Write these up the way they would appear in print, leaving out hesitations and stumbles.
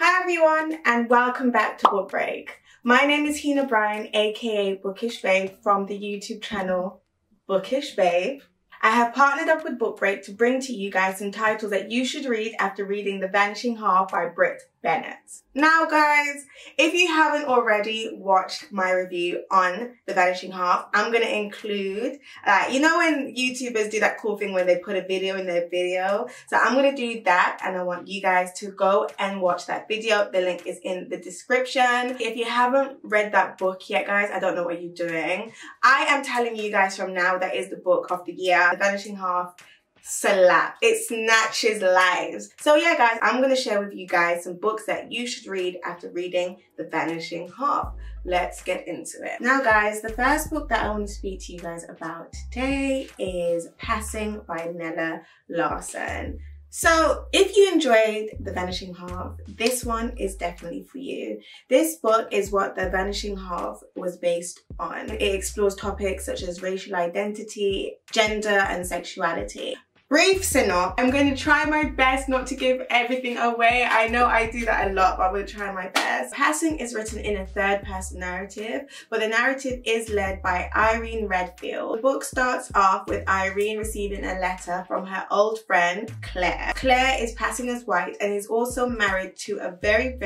Hi everyone and welcome back to Book Break. My name is Hena aka Bookish Babe from the YouTube channel Bookish Babe. I have partnered up with Book Break to bring to you guys some titles that you should read after reading The Vanishing Half by Brit Bennett. Now guys, if you haven't already watched my review on The Vanishing Half, I'm going to include, you know when YouTubers do that cool thing when they put a video in their video? So I'm going to do that and I want you guys to go and watch that video. The link is in the description. If you haven't read that book yet guys, I don't know what you're doing. I am telling you guys from now that is the book of the year. The Vanishing Half slap. It snatches lives. So yeah guys, I'm going to share with you guys some books that you should read after reading The Vanishing Half. Let's get into it. Now guys, the first book that I want to speak to you guys about today is Passing by Nella Larsen. So if you enjoyed The Vanishing Half, this one is definitely for you. This book is what The Vanishing Half was based on. It explores topics such as racial identity, gender and sexuality. Brief synopsis. I'm going to try my best not to give everything away. I know I do that a lot, but I'm going to try my best. Passing is written in a third-person narrative, but the narrative is led by Irene Redfield. The book starts off with Irene receiving a letter from her old friend, Claire. Claire is passing as white and is also married to a very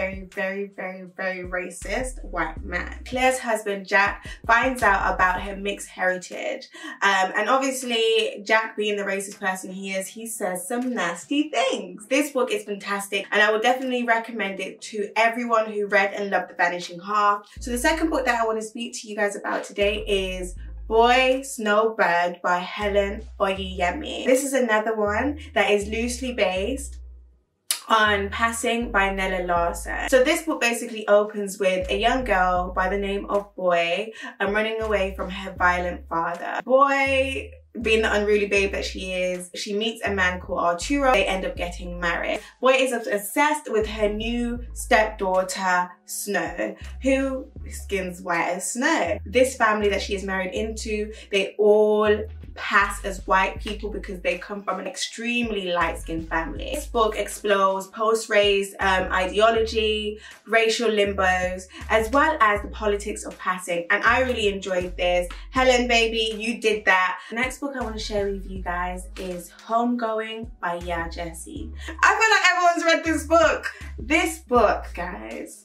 racist white man. Claire's husband, Jack, finds out about her mixed heritage. And obviously, Jack being the racist person he says some nasty things. This book is fantastic and I would definitely recommend it to everyone who read and loved The Vanishing Half. So the second book that I want to speak to you guys about today is Boy Snowbird by Helen Oyeyemi. This is another one that is loosely based on Passing by Nella Larsen. So this book basically opens with a young girl by the name of Boy running away from her violent father. Boy, being the unruly babe that she is, she meets a man called Arturo. They end up getting married. Boy is obsessed with her new stepdaughter, Snow, who skins white as snow. This family that she is married into, they all pass as white people because they come from an extremely light-skinned family. This book explores post-race ideology, racial limbos, as well as the politics of passing, and I really enjoyed this. Helen, baby, you did that. The next book I want to share with you guys is Homegoing by Ya Jessie. I feel like everyone's read this book. This book, guys,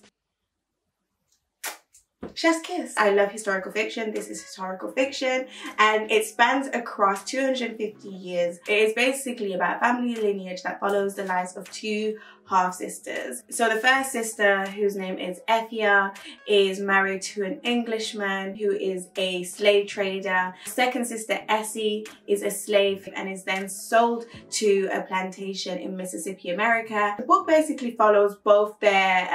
chef's kiss. I love historical fiction. This is historical fiction and it spans across 250 years. It is basically about family lineage that follows the lives of two half-sisters. So the first sister, whose name is Ethia, is married to an Englishman who is a slave trader. Second sister, Essie, is a slave and is then sold to a plantation in Mississippi, America. The book basically follows both of their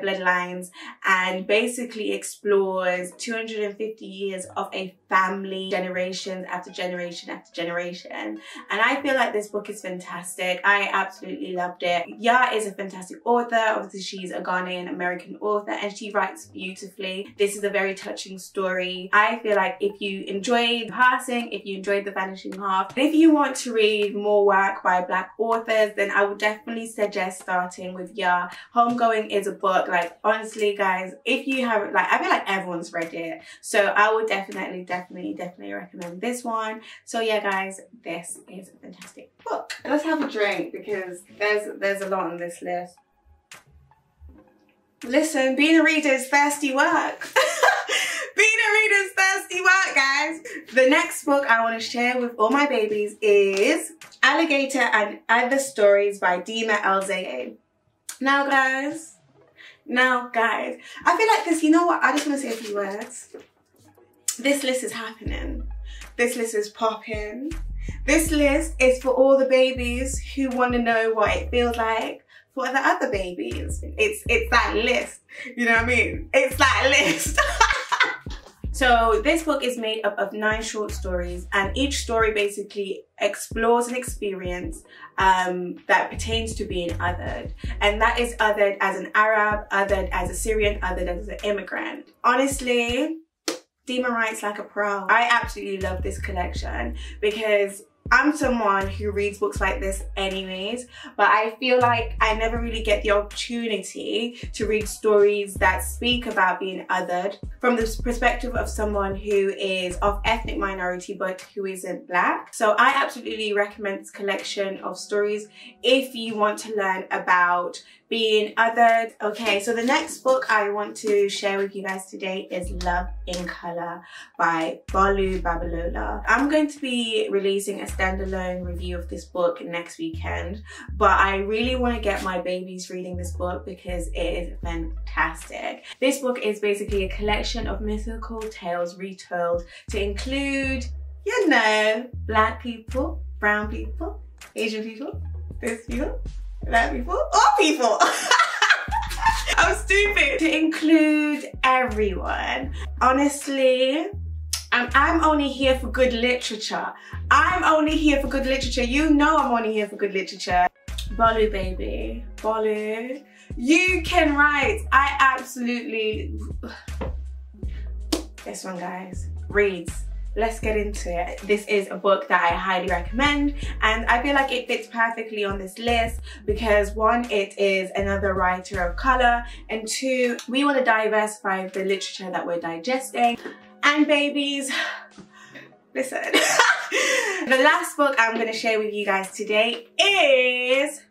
bloodlines and basically explores 250 years of a family, generation after generation after generation. And I feel like this book is fantastic. I absolutely loved it. Ya is a fantastic author. Obviously, she's a Ghanaian American author and she writes beautifully. This is a very touching story. I feel like if you enjoyed Passing, if you enjoyed The Vanishing Half, and if you want to read more work by Black authors, then I would definitely suggest starting with Ya. Homegoing is a book, like, honestly guys, if you haven't, like, I feel like everyone's read it. So I would definitely recommend this one. So yeah guys, this is a fantastic book. Let's have a drink because there's a lot on this list. Listen, being a reader is thirsty work. Being a reader is thirsty work, guys. The next book I want to share with all my babies is Alligator and Other Stories by Dima El-Zayed. Now guys, I feel like this, you know what, I just want to say a few words. This list is happening. This list is popping. This list is for all the babies who want to know what it feels like for the other babies. It's that list, you know what I mean? It's that list. So this book is made up of 9 short stories and each story basically explores an experience that pertains to being othered. And that is othered as an Arab, othered as a Syrian, othered as an immigrant. Honestly, Dima writes like a pro. I absolutely love this collection because I'm someone who reads books like this anyways, but I feel like I never really get the opportunity to read stories that speak about being othered from the perspective of someone who is of ethnic minority but who isn't Black. So I absolutely recommend this collection of stories if you want to learn about being othered. Okay, so the next book I want to share with you guys today is Love in Colour by Bolu Babalola. I'm going to be releasing a standalone review of this book next weekend, but I really want to get my babies reading this book because it is fantastic. This book is basically a collection of mythical tales retold to include, you know, Black people, brown people, Asian people, this people, Black people, all people. I'm stupid. To include everyone. Honestly, I'm only here for good literature. I'm only here for good literature. You know I'm only here for good literature. Bolu, baby. Bolu. You can write. I absolutely... This one, guys. Reads. Let's get into it. This is a book that I highly recommend, and I feel like it fits perfectly on this list because one, it is another writer of color, and two, we want to diversify the literature that we're digesting. And babies, listen. The last book I'm going to share with you guys today is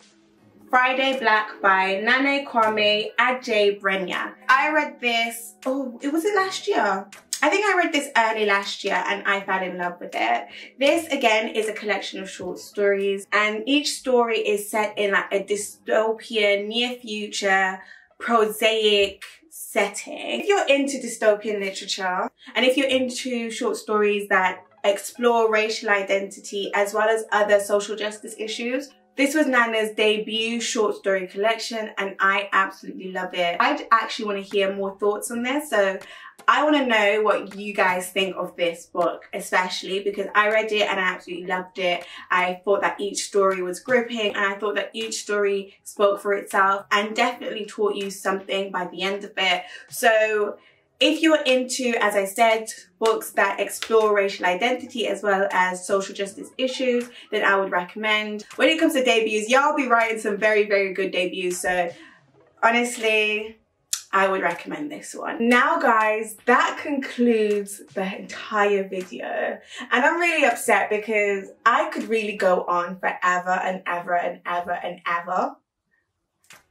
Friday Black by Nane Kwame Adjei-Brenyah. I read this, was it last year? I think I read this early last year and I fell in love with it. This again is a collection of short stories, and each story is set in like a dystopian, near future, prosaic setting. If you're into dystopian literature and if you're into short stories that explore racial identity as well as other social justice issues, this was Nana's debut short story collection and I absolutely love it. I actually want to hear more thoughts on this, so I want to know what you guys think of this book, especially because I read it and I absolutely loved it. I thought that each story was gripping and I thought that each story spoke for itself and definitely taught you something by the end of it. So if you're into, as I said, books that explore racial identity as well as social justice issues, then I would recommend. When it comes to debuts, y'all be writing some very, very good debuts. So honestly, I would recommend this one. Now guys, that concludes the entire video. And I'm really upset because I could really go on forever and ever and ever and ever.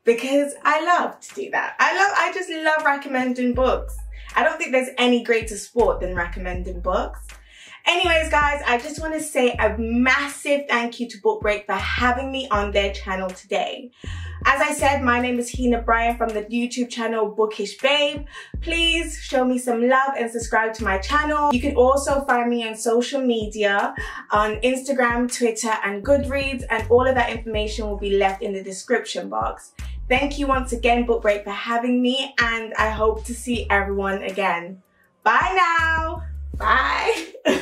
Because I love to do that. I just love recommending books. I don't think there's any greater sport than recommending books. Anyways guys, I just want to say a massive thank you to Book Break for having me on their channel today. As I said, my name is Hena Bryan from the YouTube channel Bookish Babe. Please show me some love and subscribe to my channel. You can also find me on social media on Instagram, Twitter and Goodreads, and all of that information will be left in the description box. Thank you once again, Book Break, for having me, and I hope to see everyone again. Bye now. Bye.